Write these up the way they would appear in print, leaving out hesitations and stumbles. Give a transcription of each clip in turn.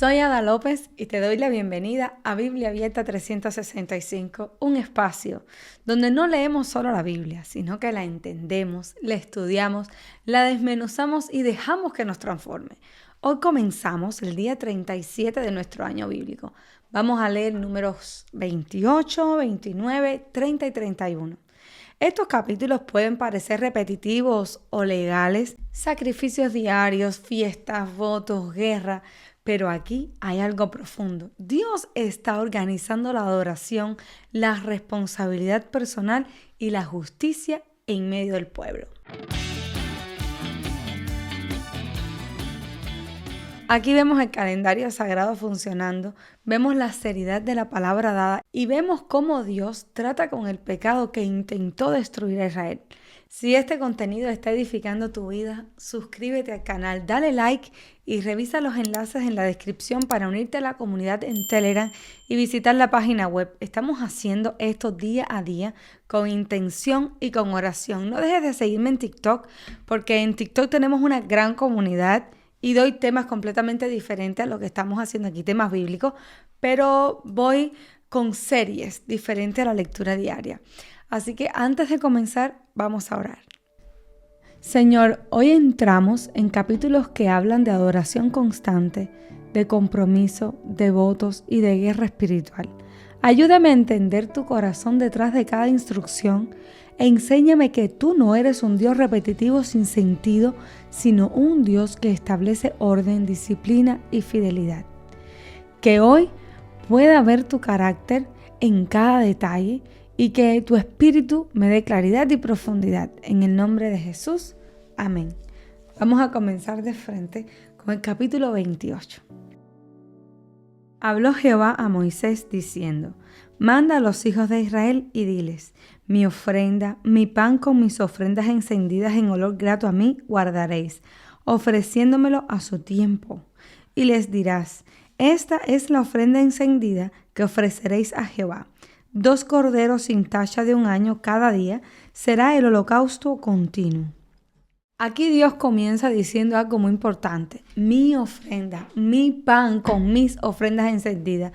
Soy Ada López y te doy la bienvenida a Biblia Abierta 365, un espacio donde no leemos solo la Biblia, sino que la entendemos, la estudiamos, la desmenuzamos y dejamos que nos transforme. Hoy comenzamos el día 37 de nuestro año bíblico. Vamos a leer números 28, 29, 30 y 31. Estos capítulos pueden parecer repetitivos o legales, sacrificios diarios, fiestas, votos, guerra, pero aquí hay algo profundo. Dios está organizando la adoración, la responsabilidad personal y la justicia en medio del pueblo. Aquí vemos el calendario sagrado funcionando, vemos la seriedad de la palabra dada y vemos cómo Dios trata con el pecado que intentó destruir a Israel. Si este contenido está edificando tu vida, suscríbete al canal, dale like y revisa los enlaces en la descripción para unirte a la comunidad en Telegram y visitar la página web. Estamos haciendo esto día a día con intención y con oración. No dejes de seguirme en TikTok porque en TikTok tenemos una gran comunidad y doy temas completamente diferentes a lo que estamos haciendo aquí, temas bíblicos, pero voy con series diferentes a la lectura diaria. Así que antes de comenzar, vamos a orar. Señor, hoy entramos en capítulos que hablan de adoración constante, de compromiso, de votos y de guerra espiritual. Ayúdame a entender tu corazón detrás de cada instrucción e enséñame que tú no eres un Dios repetitivo sin sentido, sino un Dios que establece orden, disciplina y fidelidad. Que hoy pueda ver tu carácter en cada detalle y que tu espíritu me dé claridad y profundidad. En el nombre de Jesús, amén. Vamos a comenzar de frente con el capítulo 28. Habló Jehová a Moisés diciendo: manda a los hijos de Israel y diles: mi ofrenda, mi pan con mis ofrendas encendidas en olor grato a mí guardaréis, ofreciéndomelo a su tiempo. Y les dirás: esta es la ofrenda encendida que ofreceréis a Jehová. 2 corderos sin tacha de 1 año cada día será el holocausto continuo. Aquí Dios comienza diciendo algo muy importante: mi ofrenda, mi pan con mis ofrendas encendidas.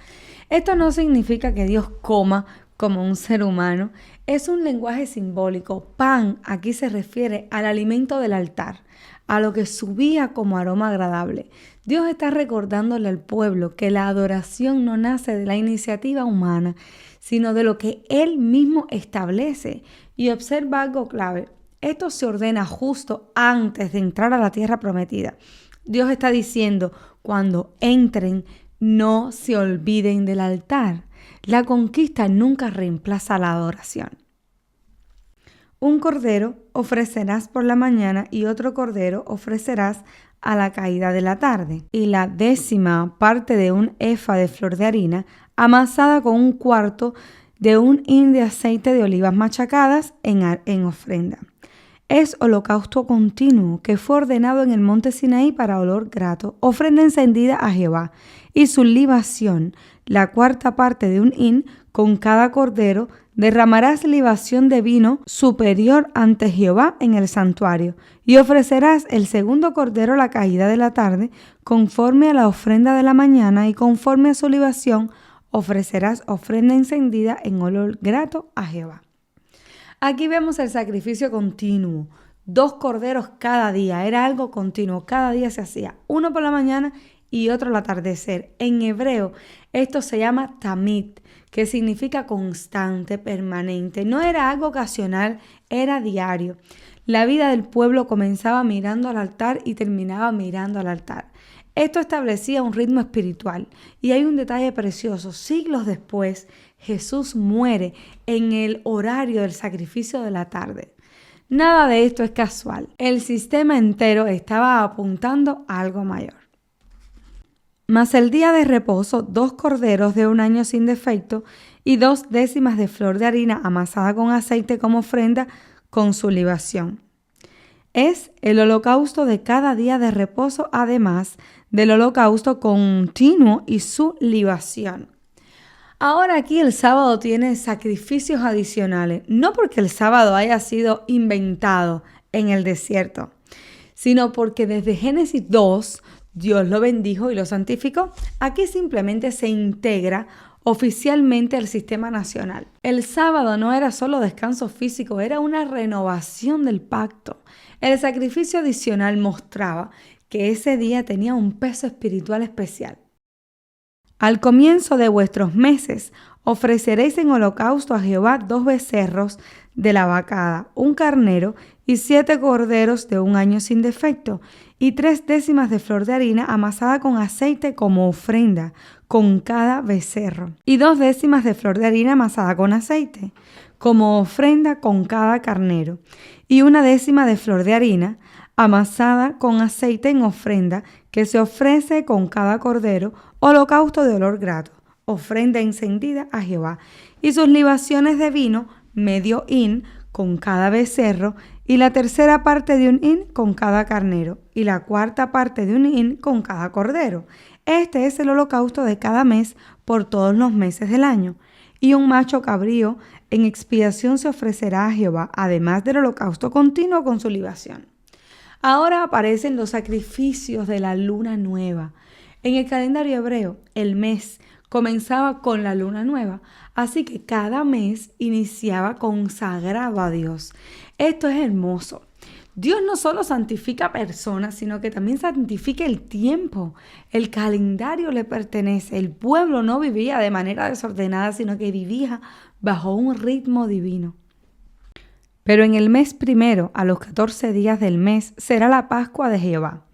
Esto no significa que Dios coma como un ser humano, es un lenguaje simbólico. Pan aquí se refiere al alimento del altar, a lo que subía como aroma agradable. Dios está recordándole al pueblo que la adoración no nace de la iniciativa humana, sino de lo que Él mismo establece. Y observa algo clave: esto se ordena justo antes de entrar a la tierra prometida. Dios está diciendo: cuando entren, no se olviden del altar. La conquista nunca reemplaza la adoración. 1 cordero ofrecerás por la mañana y otro cordero ofrecerás a la caída de la tarde. Y la 10ª parte de 1 efa de flor de harina amasada con 1/4 de 1 hin de aceite de olivas machacadas en ofrenda. Es holocausto continuo que fue ordenado en el monte Sinaí para olor grato, ofrenda encendida a Jehová, y su libación, la 4ª parte de 1 hin con cada cordero. Derramarás libación de vino superior ante Jehová en el santuario, y ofrecerás el 2º cordero a la caída de la tarde, conforme a la ofrenda de la mañana, y conforme a su libación ofrecerás ofrenda encendida en olor grato a Jehová. Aquí vemos el sacrificio continuo. 2 corderos cada día, era algo continuo, cada día se hacía, uno por la mañana y otro al atardecer. En hebreo esto se llama tamid, que significa constante, permanente. No era algo ocasional, era diario. La vida del pueblo comenzaba mirando al altar y terminaba mirando al altar. Esto establecía un ritmo espiritual. Y hay un detalle precioso: siglos después, Jesús muere en el horario del sacrificio de la tarde. Nada de esto es casual. El sistema entero estaba apuntando a algo mayor. Mas el día de reposo, 2 corderos de 1 año sin defecto y 2 décimas de flor de harina amasada con aceite como ofrenda con su libación. Es el holocausto de cada día de reposo, además del holocausto continuo y su libación. Ahora aquí el sábado tiene sacrificios adicionales, no porque el sábado haya sido inventado en el desierto, sino porque desde Génesis 2, Dios lo bendijo y lo santificó. Aquí simplemente se integra oficialmente el sistema nacional. El sábado no era solo descanso físico, era una renovación del pacto. El sacrificio adicional mostraba que ese día tenía un peso espiritual especial. Al comienzo de vuestros meses ofreceréis en holocausto a Jehová 2 becerros de la vacada, un carnero y 7 corderos de un año sin defecto, y 3 décimas de flor de harina amasada con aceite como ofrenda con cada becerro, y 2 décimas de flor de harina amasada con aceite como ofrenda con cada carnero, y 1 décima de flor de harina amasada con aceite en ofrenda que se ofrece con cada cordero, holocausto de olor grato, ofrenda encendida a Jehová, y sus libaciones de vino, medio hin con cada becerro, y la tercera parte de un hin con cada carnero, y la cuarta parte de un hin con cada cordero. Este es el holocausto de cada mes por todos los meses del año. Y un macho cabrío en expiación se ofrecerá a Jehová, además del holocausto continuo con su libación. Ahora aparecen los sacrificios de la luna nueva. En el calendario hebreo, el mes comenzaba con la luna nueva, así que cada mes iniciaba consagrado a Dios. Esto es hermoso. Dios no solo santifica personas, sino que también santifica el tiempo. El calendario le pertenece. El pueblo no vivía de manera desordenada, sino que vivía bajo un ritmo divino. Pero en el mes primero, a los 14 días del mes, será la Pascua de Jehová.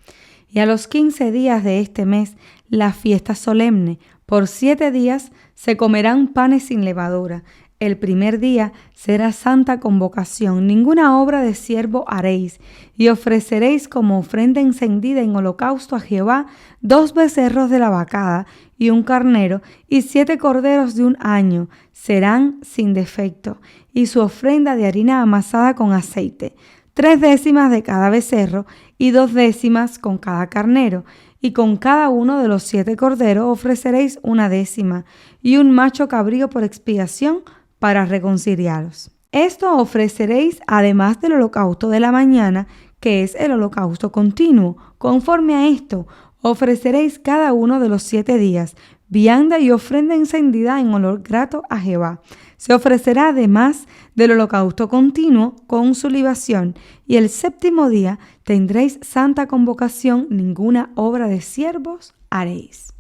Y a los 15 días de este mes, la fiesta solemne. Por 7 días se comerán panes sin levadura. El primer día será santa convocación. Ninguna obra de siervo haréis. Y ofreceréis como ofrenda encendida en holocausto a Jehová 2 becerros de la vacada y un carnero y 7 corderos de un año. Serán sin defecto. Y su ofrenda de harina amasada con aceite. 3 décimas de cada becerro y 2 décimas con cada carnero. Y con cada uno de los 7 corderos ofreceréis 1 décima. Y un macho cabrío por expiación para reconciliaros. Esto ofreceréis además del holocausto de la mañana, que es el holocausto continuo. Conforme a esto, ofreceréis cada uno de los 7 días, vianda y ofrenda encendida en olor grato a Jehová. Se ofrecerá además del holocausto continuo con su libación, y el 7º día tendréis santa convocación, ninguna obra de siervos haréis.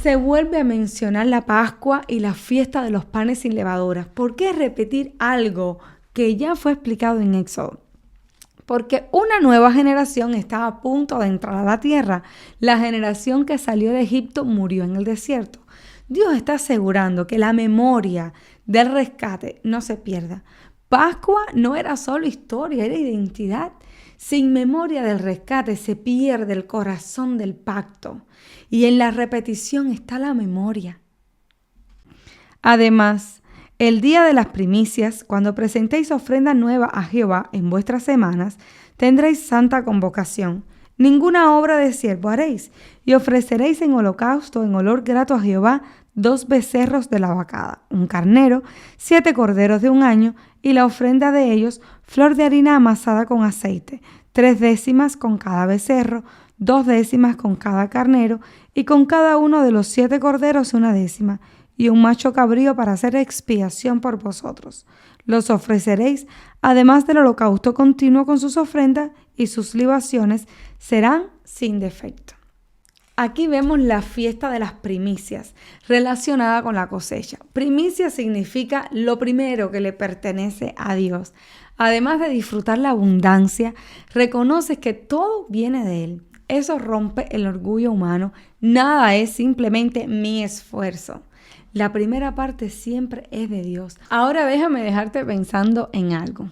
Se vuelve a mencionar la Pascua y la fiesta de los panes sin levadura. ¿Por qué repetir algo que ya fue explicado en Éxodo? Porque una nueva generación estaba a punto de entrar a la tierra. La generación que salió de Egipto murió en el desierto. Dios está asegurando que la memoria del rescate no se pierda. Pascua no era solo historia, era identidad. Sin memoria del rescate se pierde el corazón del pacto. Y en la repetición está la memoria. Además, el día de las primicias, cuando presentéis ofrenda nueva a Jehová en vuestras semanas, tendréis santa convocación. Ninguna obra de siervo haréis, y ofreceréis en holocausto, en olor grato a Jehová, 2 becerros de la vacada, un carnero, 7 corderos de un año, y la ofrenda de ellos, flor de harina amasada con aceite, 3 décimas con cada becerro, 2 décimas con cada carnero, y con cada uno de los 7 corderos 1 décima, y un macho cabrío para hacer expiación por vosotros. Los ofreceréis, además del holocausto continuo con sus ofrendas, y sus libaciones serán sin defecto. Aquí vemos la fiesta de las primicias relacionada con la cosecha. Primicia significa lo primero que le pertenece a Dios. Además de disfrutar la abundancia, reconoces que todo viene de Él. Eso rompe el orgullo humano. Nada es simplemente mi esfuerzo. La primera parte siempre es de Dios. Ahora déjame dejarte pensando en algo.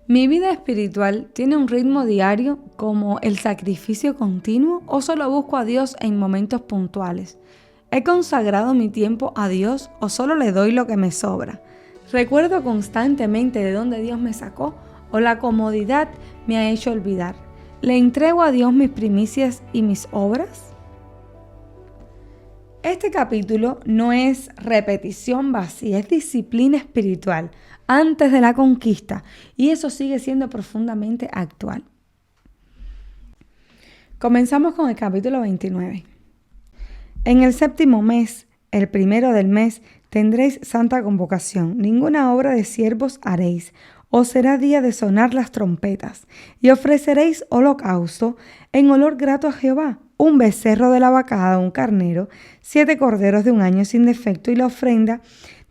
¿Mi vida espiritual tiene un ritmo diario como el sacrificio continuo o solo busco a Dios en momentos puntuales? ¿He consagrado mi tiempo a Dios o solo le doy lo que me sobra? ¿Recuerdo constantemente de dónde Dios me sacó o la comodidad me ha hecho olvidar? ¿Le entrego a Dios mis primicias y mis obras? Este capítulo no es repetición vacía, es disciplina espiritual antes de la conquista y eso sigue siendo profundamente actual. Comenzamos con el capítulo 29. En el 7º mes, el 1 del mes, tendréis santa convocación. Ninguna obra de siervos haréis. Os será día de sonar las trompetas. Y ofreceréis holocausto en olor grato a Jehová. Un becerro de la vacada, un carnero, 7 corderos de un año sin defecto, y la ofrenda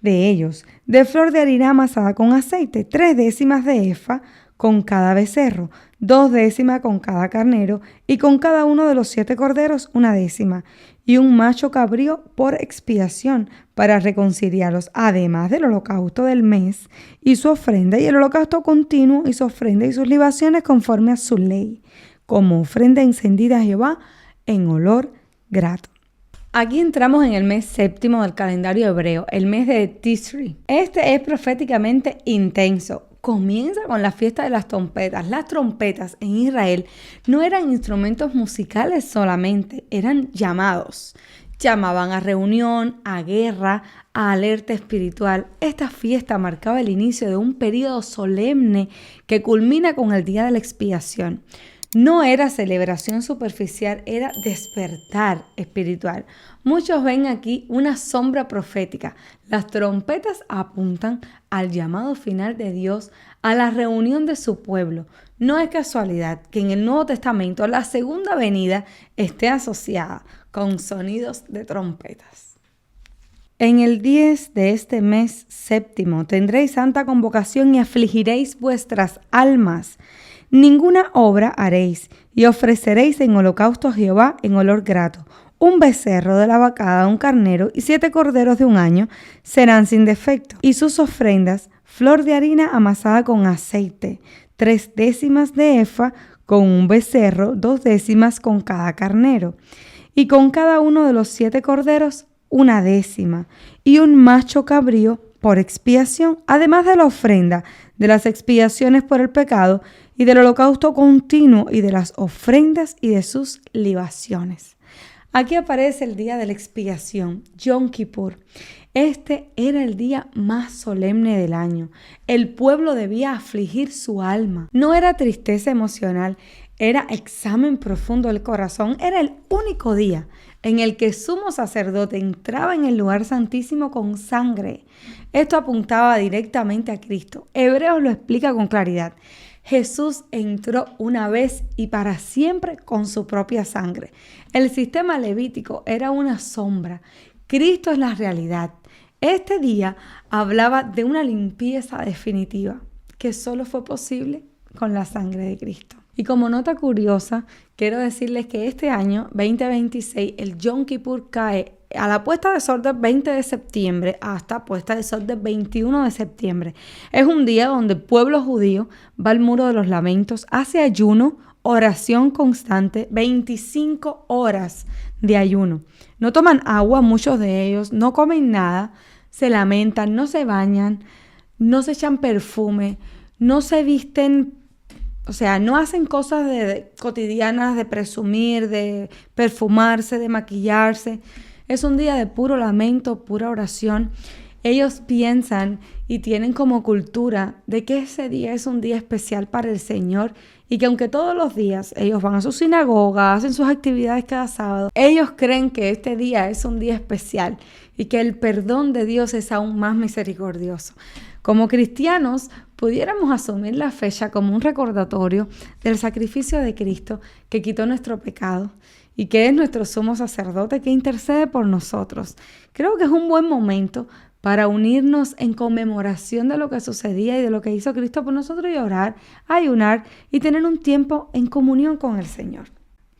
de ellos, de flor de harina amasada con aceite, 3 décimas de efa con cada becerro, 2 décimas con cada carnero, y con cada uno de los 7 corderos 1 décima, y un macho cabrío por expiación, para reconciliarlos, además del holocausto del mes y su ofrenda, y el holocausto continuo y su ofrenda y sus libaciones conforme a su ley, como ofrenda encendida a Jehová en olor grato. Aquí entramos en el mes 7º del calendario hebreo, el mes de Tisri. Este es proféticamente intenso. Comienza con la fiesta de las trompetas. Las trompetas en Israel no eran instrumentos musicales solamente, eran llamados. Llamaban a reunión, a guerra, a alerta espiritual. Esta fiesta marcaba el inicio de un período solemne que culmina con el día de la expiación. No era celebración superficial, era despertar espiritual. Muchos ven aquí una sombra profética. Las trompetas apuntan al llamado final de Dios, a la reunión de su pueblo. No es casualidad que en el Nuevo Testamento la segunda venida esté asociada con sonidos de trompetas. En el 10 de este mes 7º tendréis santa convocación y afligiréis vuestras almas. Ninguna obra haréis, y ofreceréis en holocausto a Jehová en olor grato. Un becerro de la vacada, un carnero y 7 corderos de un año serán sin defecto. Y sus ofrendas, flor de harina amasada con aceite, 3 décimas de efa con un becerro, 2 décimas con cada carnero. Y con cada uno de los 7 corderos, 1 décima. Y un macho cabrío por expiación, además de la ofrenda, de las expiaciones por el pecado, y del holocausto continuo, y de las ofrendas y de sus libaciones. Aquí aparece el día de la expiación, Yom Kippur. Este era el día más solemne del año. El pueblo debía afligir su alma. No era tristeza emocional, era examen profundo del corazón. Era el único día en el que el sumo sacerdote entraba en el lugar santísimo con sangre. Esto apuntaba directamente a Cristo. Hebreos lo explica con claridad. Jesús entró una vez y para siempre con su propia sangre. El sistema levítico era una sombra. Cristo es la realidad. Este día hablaba de una limpieza definitiva que solo fue posible con la sangre de Cristo. Y como nota curiosa, quiero decirles que este año, 2026, el Yom Kippur cae a la puesta de sol del 20 de septiembre hasta puesta de sol del 21 de septiembre. Es un día donde el pueblo judío va al muro de los lamentos, hace ayuno, oración constante, 25 horas de ayuno. No toman agua, muchos de ellos, no comen nada, se lamentan, no se bañan, no se echan perfume, no se visten. O sea, no hacen cosas cotidianas de presumir, de perfumarse, de maquillarse. Es un día de puro lamento, pura oración. Ellos piensan y tienen como cultura de que ese día es un día especial para el Señor y que aunque todos los días ellos van a su sinagoga, hacen sus actividades cada sábado, ellos creen que este día es un día especial y que el perdón de Dios es aún más misericordioso. Como cristianos, pudiéramos asumir la fecha como un recordatorio del sacrificio de Cristo que quitó nuestro pecado y que es nuestro sumo sacerdote que intercede por nosotros. Creo que es un buen momento para unirnos en conmemoración de lo que sucedía y de lo que hizo Cristo por nosotros y orar, ayunar y tener un tiempo en comunión con el Señor.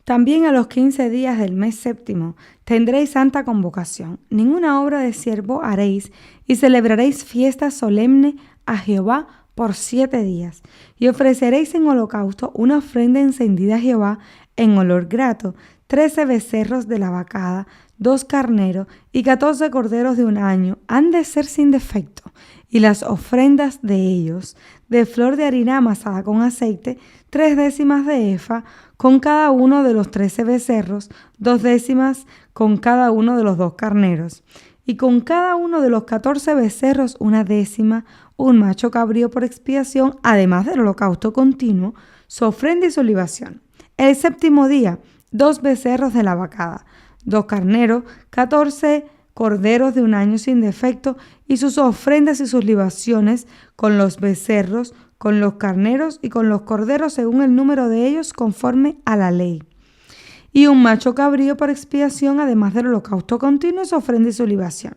También a los 15 días del mes 7º tendréis santa convocación. Ninguna obra de siervo haréis y celebraréis fiesta solemne a Jehová por 7 días. Y ofreceréis en holocausto una ofrenda encendida a Jehová en olor grato, 13 becerros de la vacada, 2 carneros y 14 corderos de un año. Han de ser sin defecto. Y las ofrendas de ellos, de flor de harina amasada con aceite, 3 décimas de efa, con cada uno de los 13 becerros, 2 décimas con cada uno de los 2 carneros, y con cada uno de los 14 becerros 1 décima, un macho cabrío por expiación, además del holocausto continuo, su ofrenda y su libación. El 7º día 2 becerros de la vacada, 2 carneros, 14 corderos de un año sin defecto, y sus ofrendas y sus libaciones con los becerros, con los carneros y con los corderos según el número de ellos conforme a la ley. Y un macho cabrío por expiación, además del holocausto continuo, su ofrenda y su libación.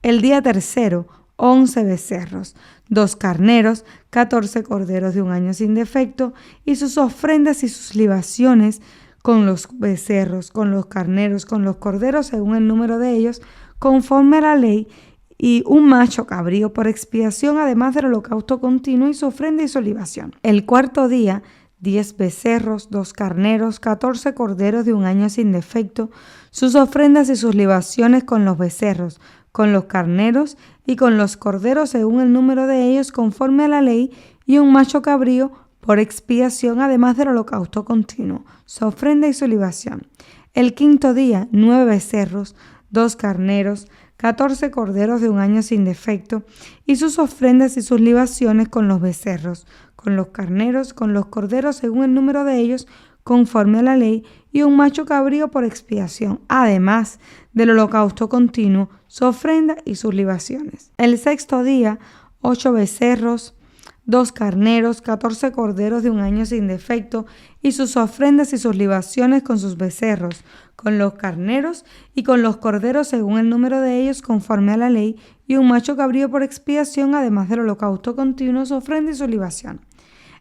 El día tercero, 11 becerros, 2 carneros, 14 corderos de un año sin defecto, y sus ofrendas y sus libaciones con los becerros, con los carneros, con los corderos, según el número de ellos, conforme a la ley, y un macho cabrío por expiación, además del holocausto continuo y su ofrenda y su libación. El cuarto día, 10 becerros, 2 carneros, 14 corderos de un año sin defecto, sus ofrendas y sus libaciones con los becerros, con los carneros y con los corderos según el número de ellos conforme a la ley, y un macho cabrío por expiación, además del holocausto continuo, su ofrenda y su libación. El quinto día, 9 becerros, 2 carneros, 14 corderos de un año sin defecto, y sus ofrendas y sus libaciones con los becerros, con los carneros, con los corderos según el número de ellos, conforme a la ley, y un macho cabrío por expiación, además del holocausto continuo, su ofrenda y sus libaciones. El sexto día, 8 becerros, 2 carneros, 14 corderos de un año sin defecto, y sus ofrendas y sus libaciones con sus becerros, con los carneros y con los corderos según el número de ellos conforme a la ley, y un macho cabrío por expiación, además del holocausto continuo, su ofrenda y su libación.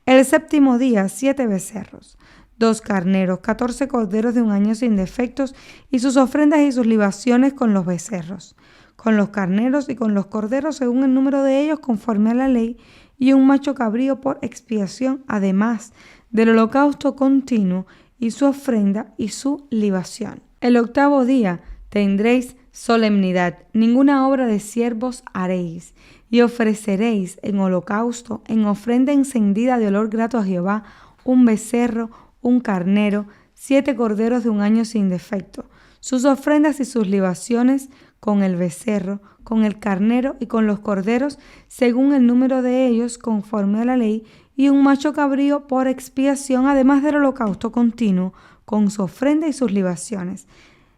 El séptimo día, 7 becerros, 2 carneros, 14 corderos de un año sin defectos, y sus ofrendas y sus libaciones con los becerros, con los carneros y con los corderos según el número de ellos conforme a la ley, y un macho cabrío por expiación, además del holocausto continuo y su ofrenda y su libación. El octavo día tendréis solemnidad, ninguna obra de siervos haréis, y ofreceréis en holocausto, en ofrenda encendida de olor grato a Jehová, un becerro, un carnero, 7 corderos de un año sin defecto, sus ofrendas y sus libaciones con el becerro, con el carnero y con los corderos, según el número de ellos, conforme a la ley, y un macho cabrío por expiación, además del holocausto continuo, con su ofrenda y sus libaciones.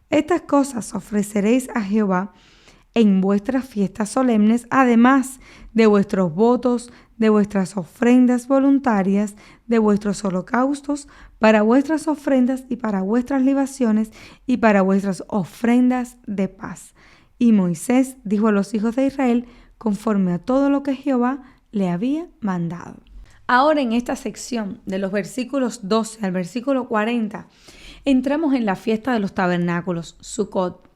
Estas cosas ofreceréis a Jehová en vuestras fiestas solemnes, además de vuestros votos, de vuestras ofrendas voluntarias, de vuestros holocaustos, para vuestras ofrendas y para vuestras libaciones y para vuestras ofrendas de paz. Y Moisés dijo a los hijos de Israel, conforme a todo lo que Jehová le había mandado. Ahora en esta sección, de los versículos 12 al versículo 40, entramos en la fiesta de los tabernáculos, Sukkot.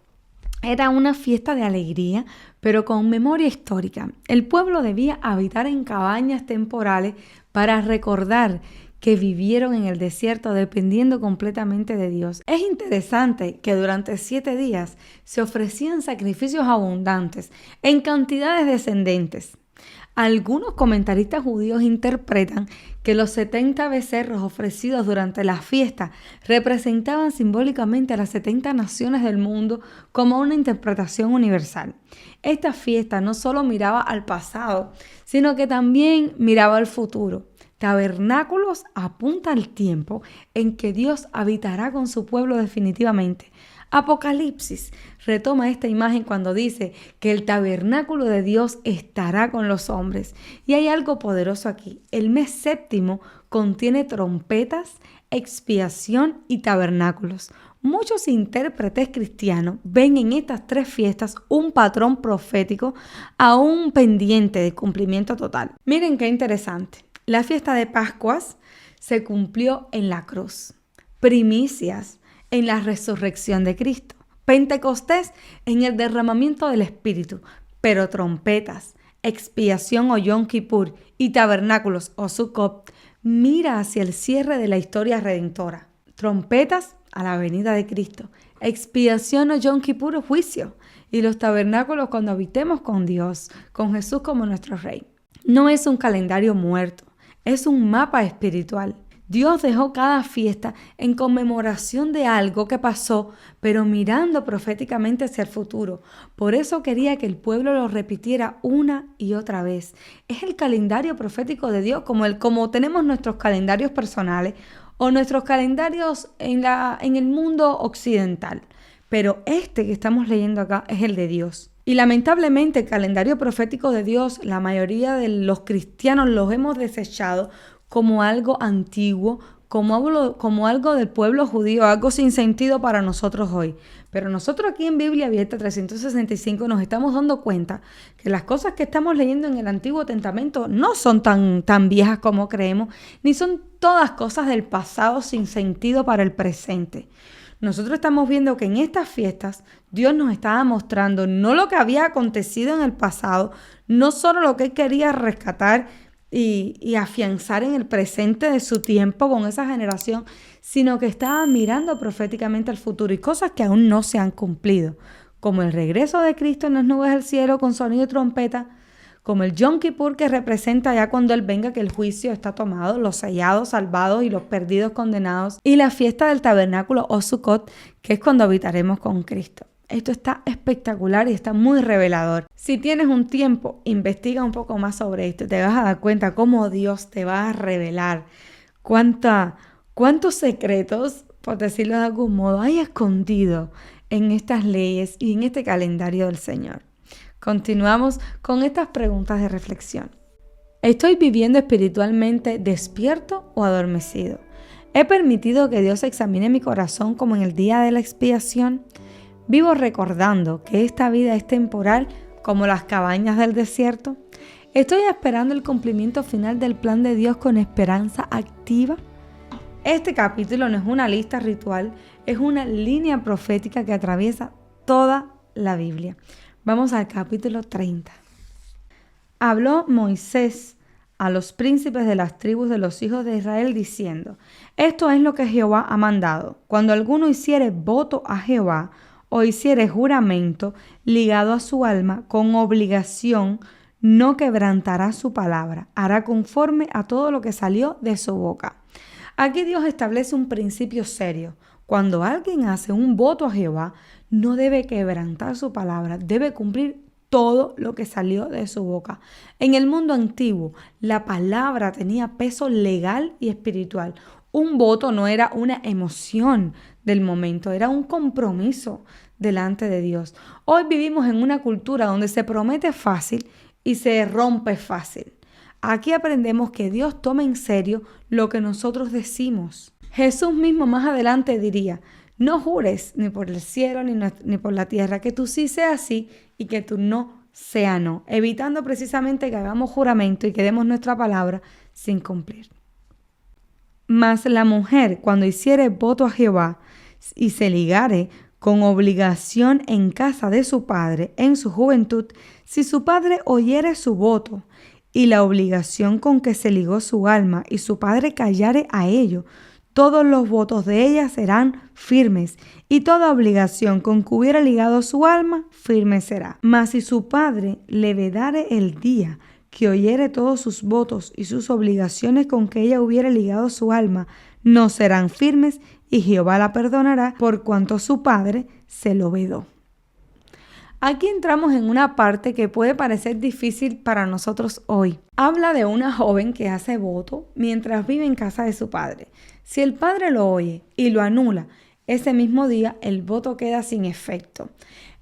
Era una fiesta de alegría, pero con memoria histórica. El pueblo debía habitar en cabañas temporales para recordar que vivieron en el desierto dependiendo completamente de Dios. Es interesante que durante 7 días se ofrecían sacrificios abundantes en cantidades descendentes. Algunos comentaristas judíos interpretan que los 70 becerros ofrecidos durante la fiesta representaban simbólicamente a las 70 naciones del mundo como una interpretación universal. Esta fiesta no solo miraba al pasado, sino que también miraba al futuro. Tabernáculos apunta al tiempo en que Dios habitará con su pueblo definitivamente. Apocalipsis retoma esta imagen cuando dice que el tabernáculo de Dios estará con los hombres. Y hay algo poderoso aquí. El mes séptimo contiene trompetas, expiación y tabernáculos. Muchos intérpretes cristianos ven en estas 3 fiestas un patrón profético aún pendiente de cumplimiento total. Miren qué interesante. La fiesta de Pascuas se cumplió en la cruz. Primicias en la resurrección de Cristo. Pentecostés en el derramamiento del Espíritu. Pero trompetas, expiación o Yom Kippur y tabernáculos o Sukkot mira hacia el cierre de la historia redentora. Trompetas a la venida de Cristo. Expiación o Yom Kippur o juicio. Y los tabernáculos cuando habitemos con Dios, con Jesús como nuestro Rey. No es un calendario muerto. Es un mapa espiritual. Dios dejó cada fiesta en conmemoración de algo que pasó, pero mirando proféticamente hacia el futuro. Por eso quería que el pueblo lo repitiera una y otra vez. Es el calendario profético de Dios, como tenemos nuestros calendarios personales o nuestros calendarios en el mundo occidental. Pero este que estamos leyendo acá es el de Dios. Y lamentablemente el calendario profético de Dios, la mayoría de los cristianos los hemos desechado como algo antiguo, como algo del pueblo judío, algo sin sentido para nosotros hoy. Pero nosotros aquí en Biblia Abierta 365 nos estamos dando cuenta que las cosas que estamos leyendo en el Antiguo Testamento no son tan viejas como creemos, ni son todas cosas del pasado sin sentido para el presente. Nosotros estamos viendo que en estas fiestas Dios nos estaba mostrando no lo que había acontecido en el pasado, no solo lo que Él quería rescatar y afianzar en el presente de su tiempo con esa generación, sino que estaba mirando proféticamente al futuro y cosas que aún no se han cumplido, como el regreso de Cristo en las nubes del cielo con sonido de trompeta, como el Yom Kippur que representa ya cuando Él venga que el juicio está tomado, los sellados salvados y los perdidos condenados, y la fiesta del tabernáculo o Sukkot, que es cuando habitaremos con Cristo. Esto está espectacular y está muy revelador. Si tienes un tiempo, investiga un poco más sobre esto. Te vas a dar cuenta cómo Dios te va a revelar cuántos secretos, por decirlo de algún modo, hay escondido en estas leyes y en este calendario del Señor. Continuamos con estas preguntas de reflexión. ¿Estoy viviendo espiritualmente despierto o adormecido? ¿He permitido que Dios examine mi corazón como en el día de la expiación? ¿Vivo recordando que esta vida es temporal como las cabañas del desierto? ¿Estoy esperando el cumplimiento final del plan de Dios con esperanza activa? Este capítulo no es una lista ritual, es una línea profética que atraviesa toda la Biblia. Vamos al capítulo 30. Habló Moisés a los príncipes de las tribus de los hijos de Israel diciendo: esto es lo que Jehová ha mandado. Cuando alguno hiciere voto a Jehová o hiciere juramento ligado a su alma con obligación, no quebrantará su palabra, hará conforme a todo lo que salió de su boca. Aquí Dios establece un principio serio. Cuando alguien hace un voto a Jehová, no debe quebrantar su palabra, debe cumplir todo lo que salió de su boca. En el mundo antiguo, la palabra tenía peso legal y espiritual. Un voto no era una emoción del momento, era un compromiso delante de Dios. Hoy vivimos en una cultura donde se promete fácil y se rompe fácil. Aquí aprendemos que Dios toma en serio lo que nosotros decimos. Jesús mismo más adelante diría: no jures ni por el cielo ni por la tierra, que tú sí sea sí y que tú no sea no, evitando precisamente que hagamos juramento y que demos nuestra palabra sin cumplir. Mas la mujer, cuando hiciere voto a Jehová y se ligare con obligación en casa de su padre en su juventud, si su padre oyere su voto y la obligación con que se ligó su alma y su padre callare a ello, todos los votos de ella serán firmes, y toda obligación con que hubiera ligado su alma, firme será. Mas si su padre le vedare el día que oyere todos sus votos y sus obligaciones con que ella hubiera ligado su alma, no serán firmes, y Jehová la perdonará por cuanto su padre se lo vedó. Aquí entramos en una parte que puede parecer difícil para nosotros hoy. Habla de una joven que hace voto mientras vive en casa de su padre. Si el padre lo oye y lo anula, ese mismo día el voto queda sin efecto.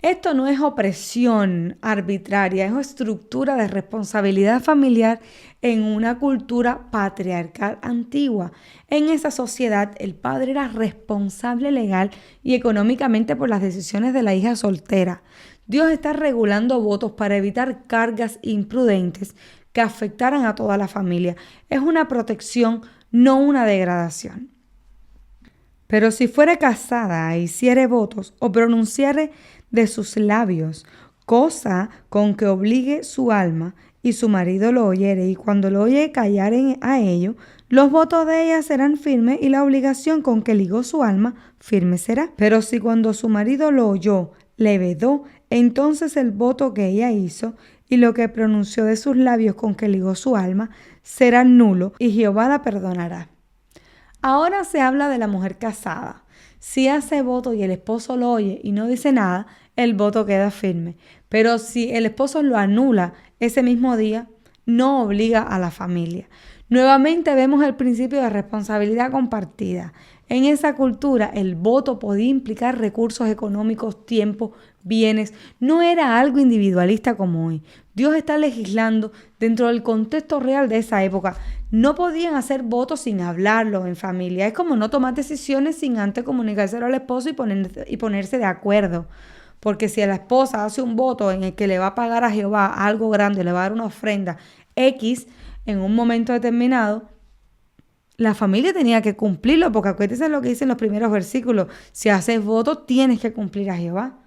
Esto no es opresión arbitraria, es estructura de responsabilidad familiar en una cultura patriarcal antigua. En esa sociedad, el padre era responsable legal y económicamente por las decisiones de la hija soltera. Dios está regulando votos para evitar cargas imprudentes que afectaran a toda la familia. Es una protección, no una degradación. Pero si fuere casada e hiciere votos o pronunciare de sus labios cosa con que obligue su alma y su marido lo oyere y cuando lo oye callaren a ello, los votos de ella serán firmes y la obligación con que ligó su alma firme será. Pero si cuando su marido lo oyó le vedó, entonces el voto que ella hizo y lo que pronunció de sus labios con que ligó su alma será nulo y Jehová la perdonará. Ahora se habla de la mujer casada. Si hace voto y el esposo lo oye y no dice nada, el voto queda firme. Pero si el esposo lo anula ese mismo día, no obliga a la familia. Nuevamente vemos el principio de responsabilidad compartida. En esa cultura, el voto podía implicar recursos económicos, tiempo, bienes. No era algo individualista como hoy. Dios está legislando dentro del contexto real de esa época. No podían hacer votos sin hablarlo en familia. Es como no tomar decisiones sin antes comunicárselo al esposo y ponerse de acuerdo. Porque si la esposa hace un voto en el que le va a pagar a Jehová algo grande, le va a dar una ofrenda X en un momento determinado, la familia tenía que cumplirlo, porque acuérdense lo que dicen los primeros versículos. Si haces voto, tienes que cumplir a Jehová.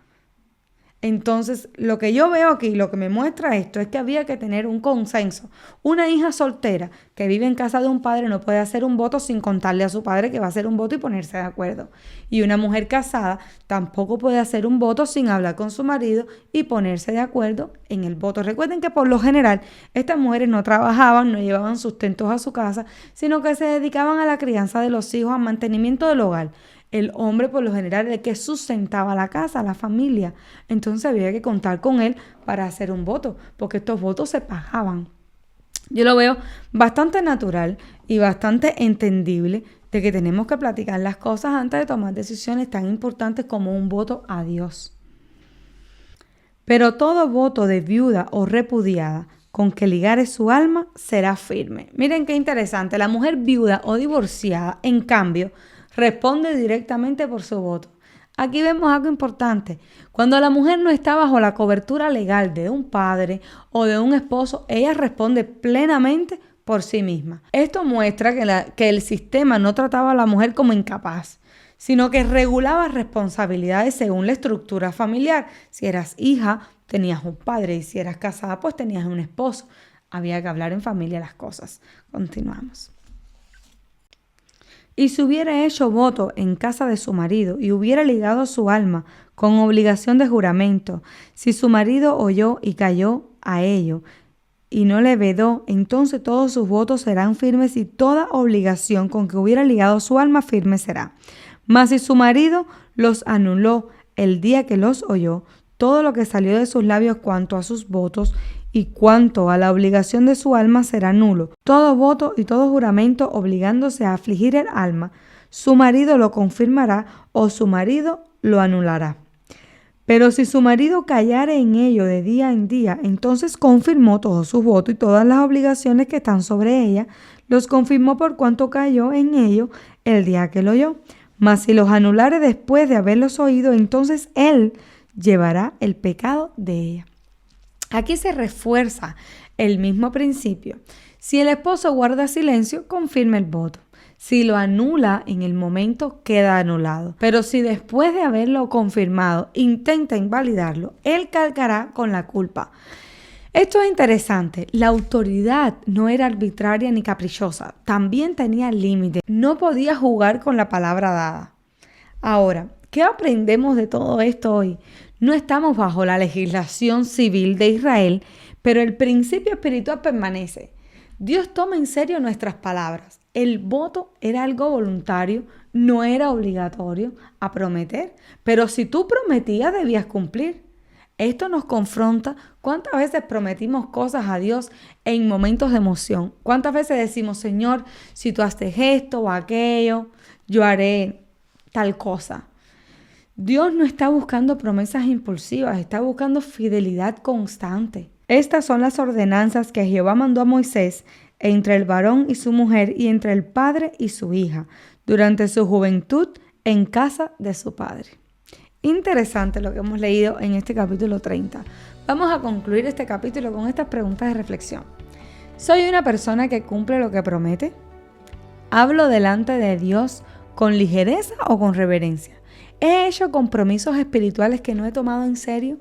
Entonces, lo que yo veo aquí, lo que me muestra esto, es que había que tener un consenso. Una hija soltera que vive en casa de un padre no puede hacer un voto sin contarle a su padre que va a hacer un voto y ponerse de acuerdo. Y una mujer casada tampoco puede hacer un voto sin hablar con su marido y ponerse de acuerdo en el voto. Recuerden que por lo general estas mujeres no trabajaban, no llevaban sustentos a su casa, sino que se dedicaban a la crianza de los hijos, al mantenimiento del hogar. El hombre por lo general era el que sustentaba la casa, la familia. Entonces había que contar con él para hacer un voto, porque estos votos se pagaban. Yo lo veo bastante natural y bastante entendible de que tenemos que platicar las cosas antes de tomar decisiones tan importantes como un voto a Dios. Pero todo voto de viuda o repudiada con que ligare su alma será firme. Miren qué interesante. La mujer viuda o divorciada, en cambio, responde directamente por su voto. Aquí vemos algo importante. Cuando la mujer no está bajo la cobertura legal de un padre o de un esposo, ella responde plenamente por sí misma. Esto muestra que el sistema no trataba a la mujer como incapaz, sino que regulaba responsabilidades según la estructura familiar. Si eras hija, tenías un padre, y si eras casada, pues tenías un esposo. Había que hablar en familia las cosas. Continuamos. Y si hubiera hecho voto en casa de su marido y hubiera ligado su alma con obligación de juramento, si su marido oyó y cayó a ello y no le vedó, entonces todos sus votos serán firmes y toda obligación con que hubiera ligado su alma firme será. Mas si su marido los anuló el día que los oyó, todo lo que salió de sus labios cuanto a sus votos y cuanto a la obligación de su alma será nulo. Todo voto y todo juramento obligándose a afligir el alma, su marido lo confirmará o su marido lo anulará. Pero si su marido callare en ello de día en día, entonces confirmó todos sus votos y todas las obligaciones que están sobre ella, los confirmó por cuanto cayó en ello el día que lo oyó. Mas si los anulare después de haberlos oído, entonces él llevará el pecado de ella. Aquí se refuerza el mismo principio. Si el esposo guarda silencio, confirma el voto. Si lo anula en el momento, queda anulado. Pero si después de haberlo confirmado intenta invalidarlo, él cargará con la culpa. Esto es interesante. La autoridad no era arbitraria ni caprichosa. También tenía límites. No podía jugar con la palabra dada. Ahora, ¿qué aprendemos de todo esto hoy? No estamos bajo la legislación civil de Israel, pero el principio espiritual permanece. Dios toma en serio nuestras palabras. El voto era algo voluntario, no era obligatorio a prometer, pero si tú prometías debías cumplir. Esto nos confronta cuántas veces prometimos cosas a Dios en momentos de emoción. Cuántas veces decimos, Señor, si tú haces esto o aquello, yo haré tal cosa. Dios no está buscando promesas impulsivas, está buscando fidelidad constante. Estas son las ordenanzas que Jehová mandó a Moisés entre el varón y su mujer y entre el padre y su hija, durante su juventud en casa de su padre. Interesante lo que hemos leído en este capítulo 30. Vamos a concluir este capítulo con estas preguntas de reflexión. ¿Soy una persona que cumple lo que promete? ¿Hablo delante de Dios con ligereza o con reverencia? ¿He hecho compromisos espirituales que no he tomado en serio?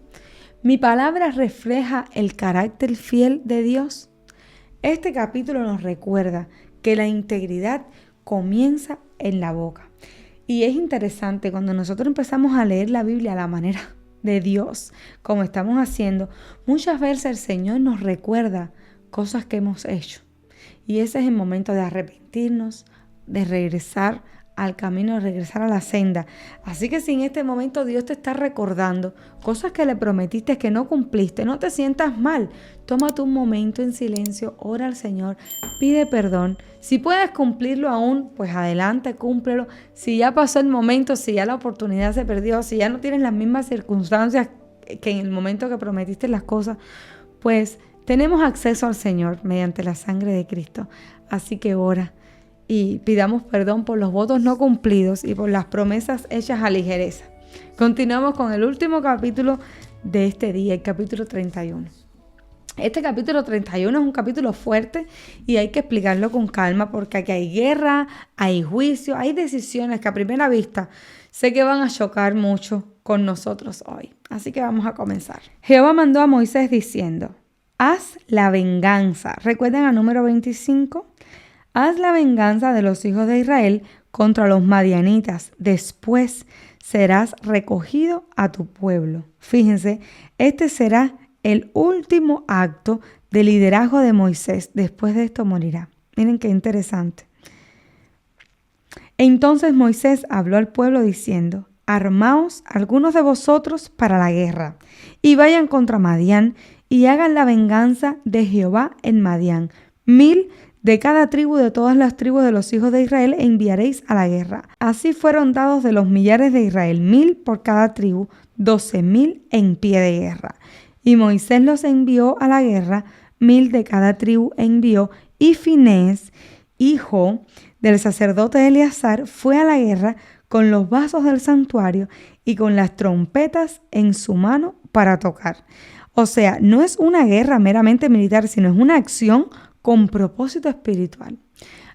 ¿Mi palabra refleja el carácter fiel de Dios? Este capítulo nos recuerda que la integridad comienza en la boca. Y es interesante cuando nosotros empezamos a leer la Biblia a la manera de Dios, como estamos haciendo, muchas veces el Señor nos recuerda cosas que hemos hecho. Y ese es el momento de arrepentirnos, de regresar al camino, de regresar a la senda. Así que si en este momento Dios te está recordando cosas que le prometiste que no cumpliste, no te sientas mal. Tómate un momento en silencio, ora al Señor, pide perdón. Si puedes cumplirlo aún, pues adelante, cúmplelo. Si ya pasó el momento, si ya la oportunidad se perdió, si ya no tienes las mismas circunstancias que en el momento que prometiste las cosas, pues tenemos acceso al Señor mediante la sangre de Cristo. Así que ora y pidamos perdón por los votos no cumplidos y por las promesas hechas a ligereza. Continuamos con el último capítulo de este día, el capítulo 31. Este capítulo 31 es un capítulo fuerte y hay que explicarlo con calma porque aquí hay guerra, hay juicio, hay decisiones que a primera vista sé que van a chocar mucho con nosotros hoy. Así que vamos a comenzar. Jehová mandó a Moisés diciendo: haz la venganza. ¿Recuerdan al número 25? Haz la venganza de los hijos de Israel contra los madianitas. Después serás recogido a tu pueblo. Fíjense, este será el último acto de liderazgo de Moisés. Después de esto morirá. Miren qué interesante. Entonces Moisés habló al pueblo diciendo: armaos algunos de vosotros para la guerra, y vayan contra Madián, y hagan la venganza de Jehová en Madián. 1000 de cada tribu de todas las tribus de los hijos de Israel enviaréis a la guerra. Así fueron dados de los millares de Israel, 1000 por cada tribu, 12,000 en pie de guerra. Y Moisés los envió a la guerra, 1000 de cada tribu envió, y Finés, hijo del sacerdote Eleazar, fue a la guerra con los vasos del santuario y con las trompetas en su mano para tocar. O sea, no es una guerra meramente militar, sino es una acción con propósito espiritual.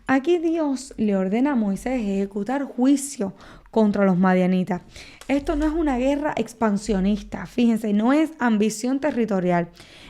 Aquí Dios le ordena a Moisés ejecutar juicio contra los madianitas. Esto no es una guerra expansionista, fíjense, no es ambición territorial,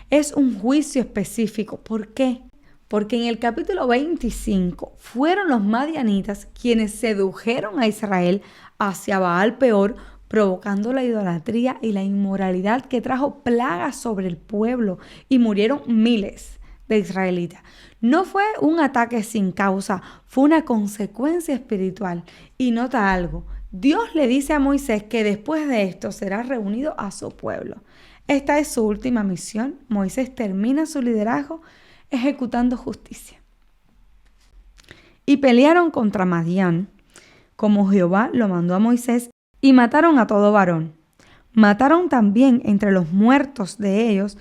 es un juicio específico. ¿Por qué? Porque en el capítulo 25 fueron los madianitas quienes sedujeron a Israel hacia Baal Peor, provocando la idolatría y la inmoralidad que trajo plagas sobre el pueblo y murieron miles de israelitas. No fue un ataque sin causa, fue una consecuencia espiritual. Y nota algo, Dios le dice a Moisés que después de esto será reunido a su pueblo. Esta es su última misión. Moisés termina su liderazgo ejecutando justicia. Y pelearon contra Madián, como Jehová lo mandó a Moisés, y mataron a todo varón. Mataron también entre los muertos de ellos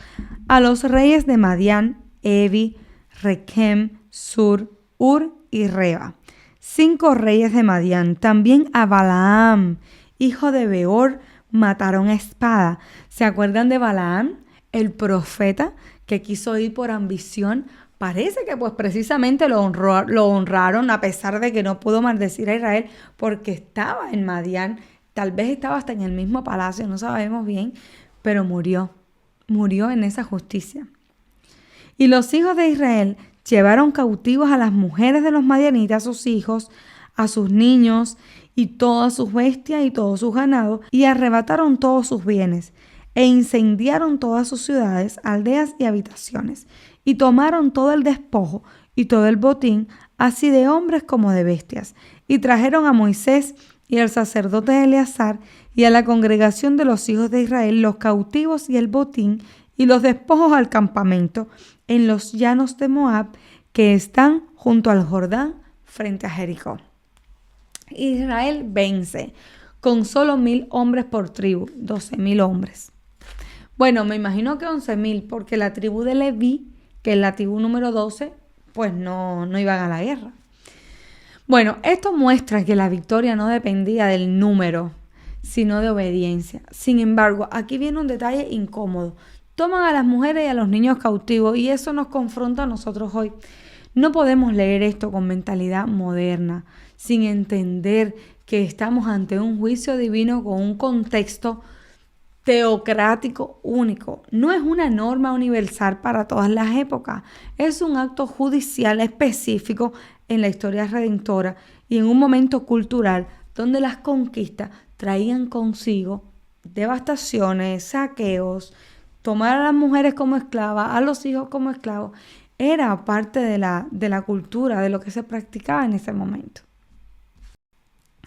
a los reyes de Madián, Evi, Rekem, Sur, Ur y Reba. 5 reyes de Madián. También a Balaam, hijo de Beor, mataron a espada. ¿Se acuerdan de Balaam, el profeta que quiso ir por ambición? Parece que pues precisamente lo honraron a pesar de que no pudo maldecir a Israel porque estaba en Madián. Tal vez estaba hasta en el mismo palacio, no sabemos bien, pero murió en esa justicia. Y los hijos de Israel llevaron cautivos a las mujeres de los madianitas, a sus hijos, a sus niños y todas sus bestias y todo su ganado, y arrebataron todos sus bienes, e incendiaron todas sus ciudades, aldeas y habitaciones, y tomaron todo el despojo y todo el botín, así de hombres como de bestias, y trajeron a Moisés y al sacerdote Eleazar y a la congregación de los hijos de Israel los cautivos y el botín y los despojos al campamento en los llanos de Moab que están junto al Jordán frente a Jericó. Israel vence con solo 1000 hombres por tribu, 12,000 hombres. Bueno, me imagino que 11,000 porque la tribu de Leví, que es la tribu número 12, pues no iban a la guerra. Bueno, esto muestra que la victoria no dependía del número, sino de obediencia. Sin embargo, aquí viene un detalle incómodo. Toman a las mujeres y a los niños cautivos y eso nos confronta a nosotros hoy. No podemos leer esto con mentalidad moderna, sin entender que estamos ante un juicio divino con un contexto teocrático único. No es una norma universal para todas las épocas. Es un acto judicial específico en la historia redentora y en un momento cultural donde las conquistas traían consigo devastaciones, saqueos, tomar a las mujeres como esclavas, a los hijos como esclavos. Era parte de la cultura, de lo que se practicaba en ese momento.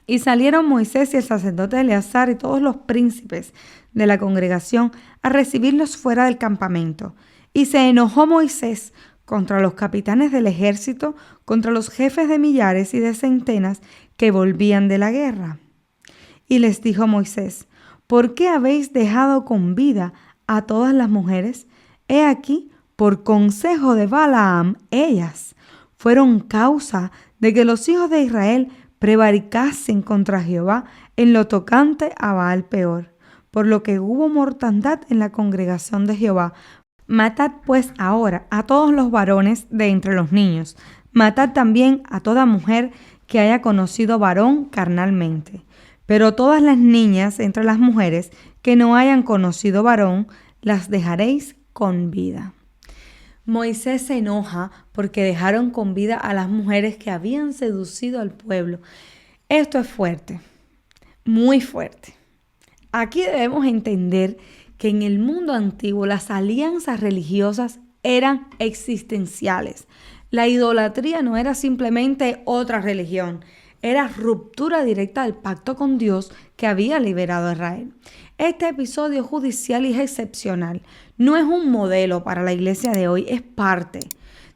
Y salieron Moisés y el sacerdote Eleazar y todos los príncipes de la congregación a recibirlos fuera del campamento. Y se enojó Moisés contra los capitanes del ejército, contra los jefes de millares y de centenas que volvían de la guerra. Y les dijo Moisés: ¿por qué habéis dejado con vida a todas las mujeres? He aquí, por consejo de Balaam, ellas fueron causa de que los hijos de Israel prevaricasen contra Jehová en lo tocante a Baal peor, por lo que hubo mortandad en la congregación de Jehová. Matad pues ahora a todos los varones de entre los niños, matad también a toda mujer que haya conocido varón carnalmente. Pero todas las niñas entre las mujeres que no hayan conocido varón, las dejaréis con vida. Moisés se enoja porque dejaron con vida a las mujeres que habían seducido al pueblo. Esto es fuerte, muy fuerte. Aquí debemos entender que en el mundo antiguo las alianzas religiosas eran existenciales. La idolatría no era simplemente otra religión, era ruptura directa del pacto con Dios que había liberado a Israel. Este episodio judicial es excepcional. No es un modelo para la iglesia de hoy, es parte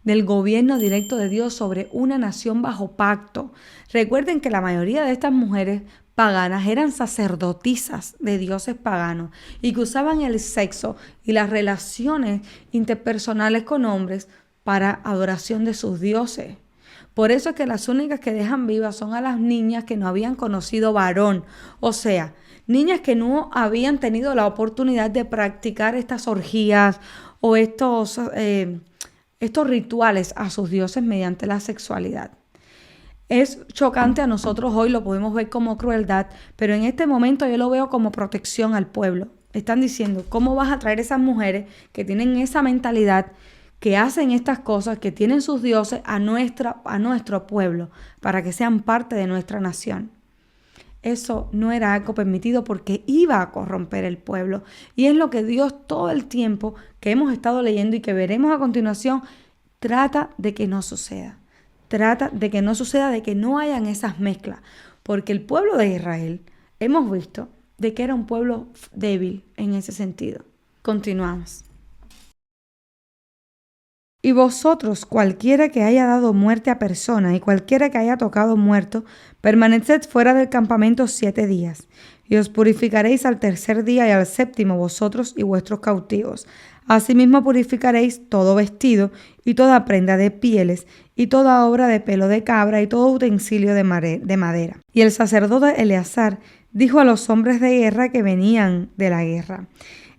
del gobierno directo de Dios sobre una nación bajo pacto. Recuerden que la mayoría de estas mujeres paganas eran sacerdotisas de dioses paganos y que usaban el sexo y las relaciones interpersonales con hombres para adoración de sus dioses. Por eso es que las únicas que dejan vivas son a las niñas que no habían conocido varón, o sea, niñas que no habían tenido la oportunidad de practicar estas orgías o estos rituales a sus dioses mediante la sexualidad. Es chocante a nosotros hoy, lo podemos ver como crueldad, pero en este momento yo lo veo como protección al pueblo. Están diciendo, ¿cómo vas a traer esas mujeres que tienen esa mentalidad, que hacen estas cosas, que tienen sus dioses a nuestro pueblo, para que sean parte de nuestra nación? Eso no era algo permitido porque iba a corromper el pueblo. Y es lo que Dios todo el tiempo que hemos estado leyendo y que veremos a continuación, trata de que no suceda. Trata de que no suceda, de que no hayan esas mezclas. Porque el pueblo de Israel, hemos visto de que era un pueblo débil en ese sentido. Continuamos. Y vosotros, cualquiera que haya dado muerte a persona y cualquiera que haya tocado muerto, permaneced fuera del campamento 7 días, y os purificaréis al tercer día y al séptimo vosotros y vuestros cautivos. Asimismo purificaréis todo vestido y toda prenda de pieles y toda obra de pelo de cabra y todo utensilio de madera. Y el sacerdote Eleazar dijo a los hombres de guerra que venían de la guerra: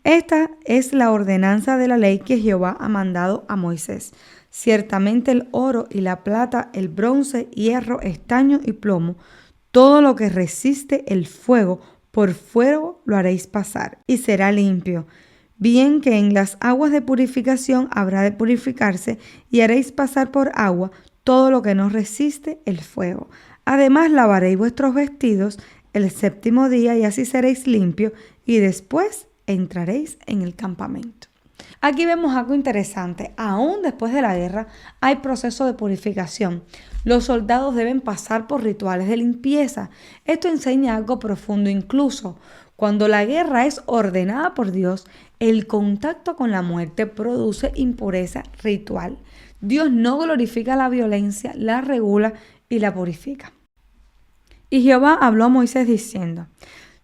esta es la ordenanza de la ley que Jehová ha mandado a Moisés. Ciertamente el oro y la plata, el bronce, hierro, estaño y plomo, todo lo que resiste el fuego, por fuego lo haréis pasar, y será limpio. Bien que en las aguas de purificación habrá de purificarse, y haréis pasar por agua todo lo que no resiste el fuego. Además lavaréis vuestros vestidos el séptimo día, y así seréis limpios, y después entraréis en el campamento. Aquí vemos algo interesante. Aún después de la guerra hay proceso de purificación. Los soldados deben pasar por rituales de limpieza. Esto enseña algo profundo. Incluso cuando la guerra es ordenada por Dios, el contacto con la muerte produce impureza ritual. Dios no glorifica la violencia, la regula y la purifica. Y Jehová habló a Moisés diciendo: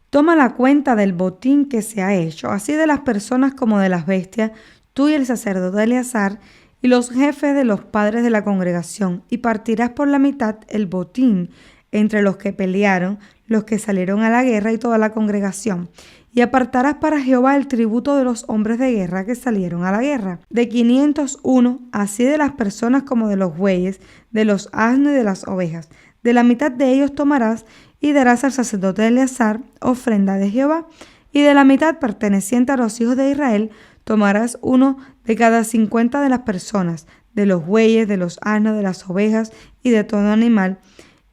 toma la cuenta del botín que se ha hecho, así de las personas como de las bestias, tú y el sacerdote Eleazar y los jefes de los padres de la congregación, y partirás por la mitad el botín entre los que pelearon, los que salieron a la guerra y toda la congregación. Y apartarás para Jehová el tributo de los hombres de guerra que salieron a la guerra, de 501, así de las personas como de los bueyes, de los asnos y de las ovejas. De la mitad de ellos tomarás y darás al sacerdote Eleazar ofrenda de Jehová, y de la mitad perteneciente a los hijos de Israel tomarás uno de cada 50 de las personas, de los bueyes, de los asnos, de las ovejas y de todo animal,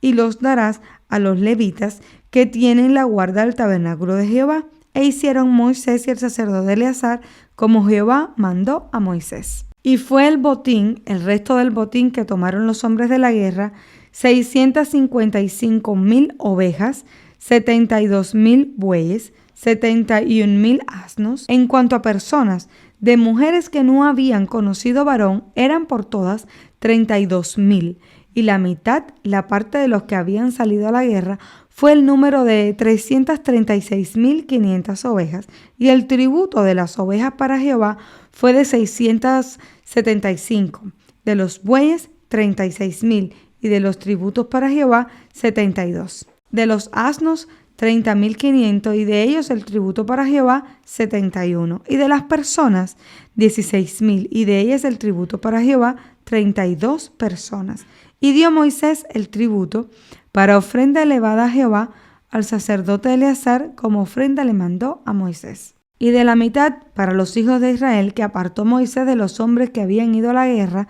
y los darás a los levitas que tienen la guarda del tabernáculo de Jehová. E hicieron Moisés y el sacerdote Eleazar como Jehová mandó a Moisés. Y fue el botín, el resto del botín que tomaron los hombres de la guerra, 655,000 ovejas, 72,000 bueyes, 71,000 asnos. En cuanto a personas, de mujeres que no habían conocido varón, eran por todas 32,000. Y la mitad, la parte de los que habían salido a la guerra, fue el número de 336,500 ovejas. Y el tributo de las ovejas para Jehová fue de 675. De los bueyes, 36,000. Y de los tributos para Jehová, 72. De los asnos, 30,500, y de ellos el tributo para Jehová, 71. Y de las personas, 16,000, y de ellas el tributo para Jehová, 32 personas. Y dio Moisés el tributo para ofrenda elevada a Jehová al sacerdote Eleazar, como ofrenda le mandó a Moisés. Y de la mitad para los hijos de Israel que apartó Moisés de los hombres que habían ido a la guerra,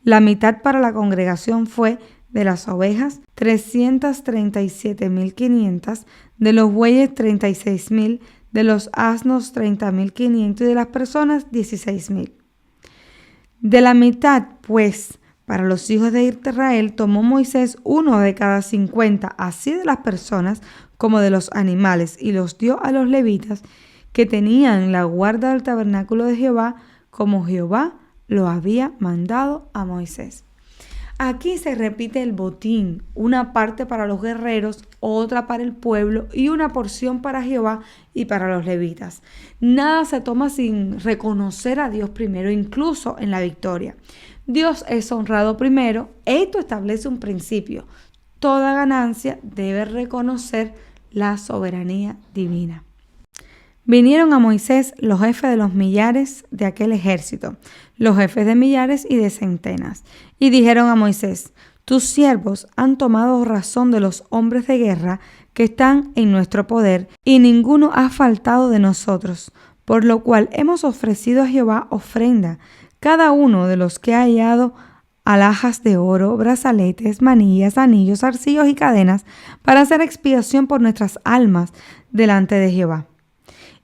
la mitad para la congregación fue de las ovejas 337,500, de los bueyes 36,000, de los asnos 30,500 y de las personas 16,000. De la mitad, pues, para los hijos de Israel tomó Moisés uno de cada 50, así de las personas como de los animales, y los dio a los levitas que tenían la guarda del tabernáculo de Jehová, como Jehová lo había mandado a Moisés. Aquí se repite el botín, una parte para los guerreros, otra para el pueblo y una porción para Jehová y para los levitas. Nada se toma sin reconocer a Dios primero, incluso en la victoria. Dios es honrado primero. Esto establece un principio. Toda ganancia debe reconocer la soberanía divina. Vinieron a Moisés los jefes de los millares de aquel ejército, los jefes de millares y de centenas, y dijeron a Moisés: tus siervos han tomado razón de los hombres de guerra que están en nuestro poder, y ninguno ha faltado de nosotros, por lo cual hemos ofrecido a Jehová ofrenda, cada uno de los que ha hallado alhajas de oro, brazaletes, manillas, anillos, zarcillos y cadenas, para hacer expiación por nuestras almas delante de Jehová.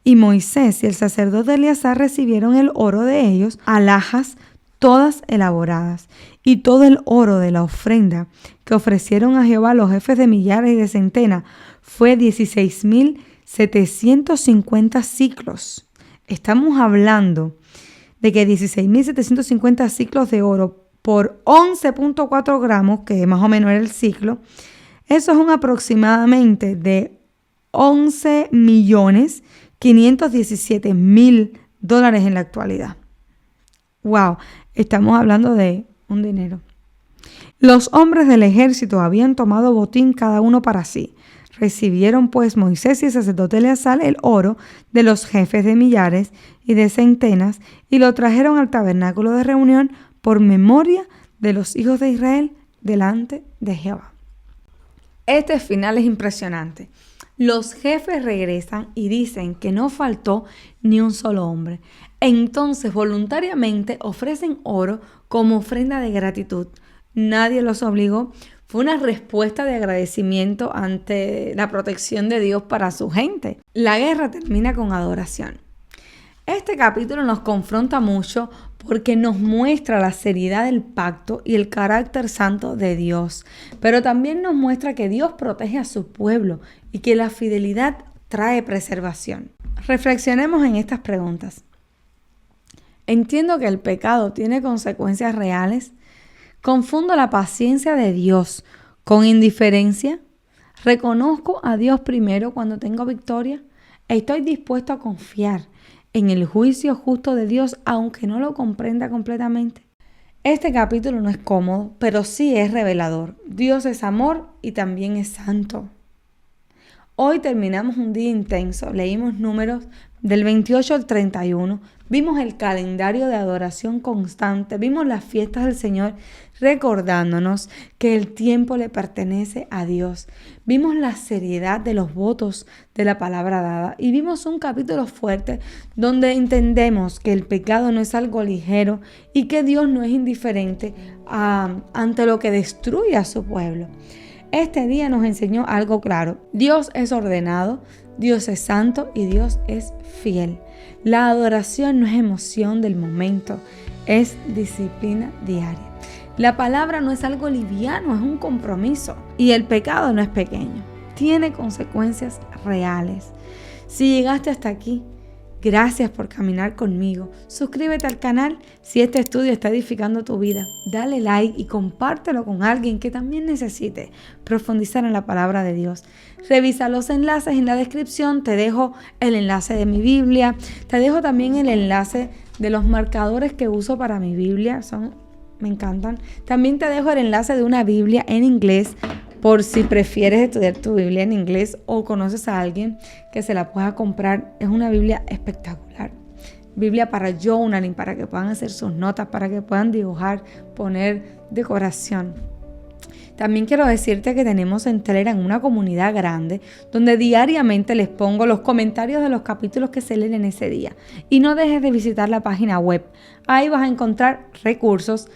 Y Moisés y el sacerdote Eleazar recibieron el oro de ellos, alhajas todas elaboradas, y todo el oro de la ofrenda que ofrecieron a Jehová los jefes de millares y de centenas fue 16,750 siclos. Estamos hablando de que 16,750 siclos de oro por 11,4 gramos, que más o menos era el ciclo, eso es un aproximadamente de $11,517,000 en la actualidad. ¡Wow! Estamos hablando de un dinero. Los hombres del ejército habían tomado botín cada uno para sí. Recibieron pues Moisés y el sacerdote Eleazar el oro de los jefes de millares y de centenas y lo trajeron al tabernáculo de reunión por memoria de los hijos de Israel delante de Jehová. Este final es impresionante. Los jefes regresan y dicen que no faltó ni un solo hombre. Entonces voluntariamente ofrecen oro como ofrenda de gratitud. Nadie los obligó. Fue una respuesta de agradecimiento ante la protección de Dios para su gente. La guerra termina con adoración. Este capítulo nos confronta mucho porque nos muestra la seriedad del pacto y el carácter santo de Dios, pero también nos muestra que Dios protege a su pueblo y que la fidelidad trae preservación. Reflexionemos en estas preguntas. Entiendo que el pecado tiene consecuencias reales. ¿Confundo la paciencia de Dios con indiferencia? ¿Reconozco a Dios primero cuando tengo victoria? ¿Estoy dispuesto a confiar en el juicio justo de Dios aunque no lo comprenda completamente? Este capítulo no es cómodo, pero sí es revelador. Dios es amor y también es santo. Hoy terminamos un día intenso, leímos números del 28 al 31, vimos el calendario de adoración constante, vimos las fiestas del Señor recordándonos que el tiempo le pertenece a Dios, vimos la seriedad de los votos de la palabra dada y vimos un capítulo fuerte donde entendemos que el pecado no es algo ligero y que Dios no es indiferente ante lo que destruye a su pueblo. Este día nos enseñó algo claro. Dios es ordenado, Dios es santo y Dios es fiel. La adoración no es emoción del momento, es disciplina diaria. La palabra no es algo liviano, es un compromiso. Y el pecado no es pequeño, tiene consecuencias reales. Si llegaste hasta aquí, gracias por caminar conmigo. Suscríbete al canal si este estudio está edificando tu vida. Dale like y compártelo con alguien que también necesite profundizar en la palabra de Dios. Revisa los enlaces en la descripción. Te dejo el enlace de mi Biblia. Te dejo también el enlace de los marcadores que uso para mi Biblia. Me encantan. También te dejo el enlace de una Biblia en inglés por si prefieres estudiar tu Biblia en inglés o conoces a alguien que se la pueda comprar. Es una Biblia espectacular. Biblia para journaling, para que puedan hacer sus notas, para que puedan dibujar, poner decoración. También quiero decirte que tenemos en Telegram una comunidad grande donde diariamente les pongo los comentarios de los capítulos que se leen en ese día. Y no dejes de visitar la página web. Ahí vas a encontrar recursos.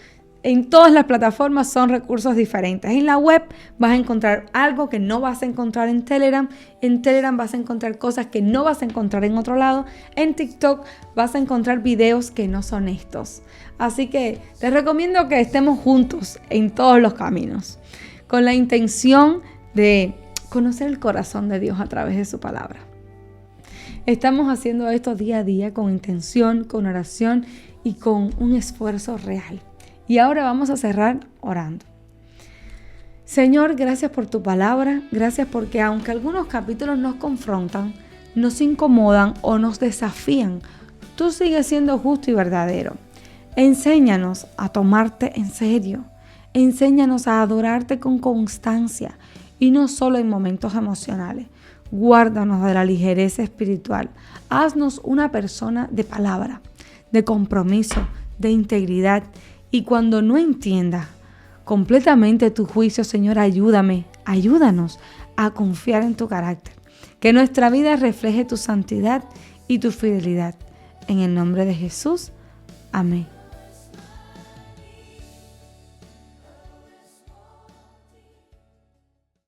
En todas las plataformas son recursos diferentes. En la web vas a encontrar algo que no vas a encontrar en Telegram. En Telegram vas a encontrar cosas que no vas a encontrar en otro lado. En TikTok vas a encontrar videos que no son estos. Así que te recomiendo que estemos juntos en todos los caminos, con la intención de conocer el corazón de Dios a través de su palabra. Estamos haciendo esto día a día con intención, con oración y con un esfuerzo real. Y ahora vamos a cerrar orando. Señor, gracias por tu palabra. Gracias porque aunque algunos capítulos nos confrontan, nos incomodan o nos desafían, tú sigues siendo justo y verdadero. Enséñanos a tomarte en serio. Enséñanos a adorarte con constancia y no solo en momentos emocionales. Guárdanos de la ligereza espiritual. Haznos una persona de palabra, de compromiso, de integridad. Y cuando no entienda completamente tu juicio, Señor, ayúdanos a confiar en tu carácter. Que nuestra vida refleje tu santidad y tu fidelidad. En el nombre de Jesús, amén.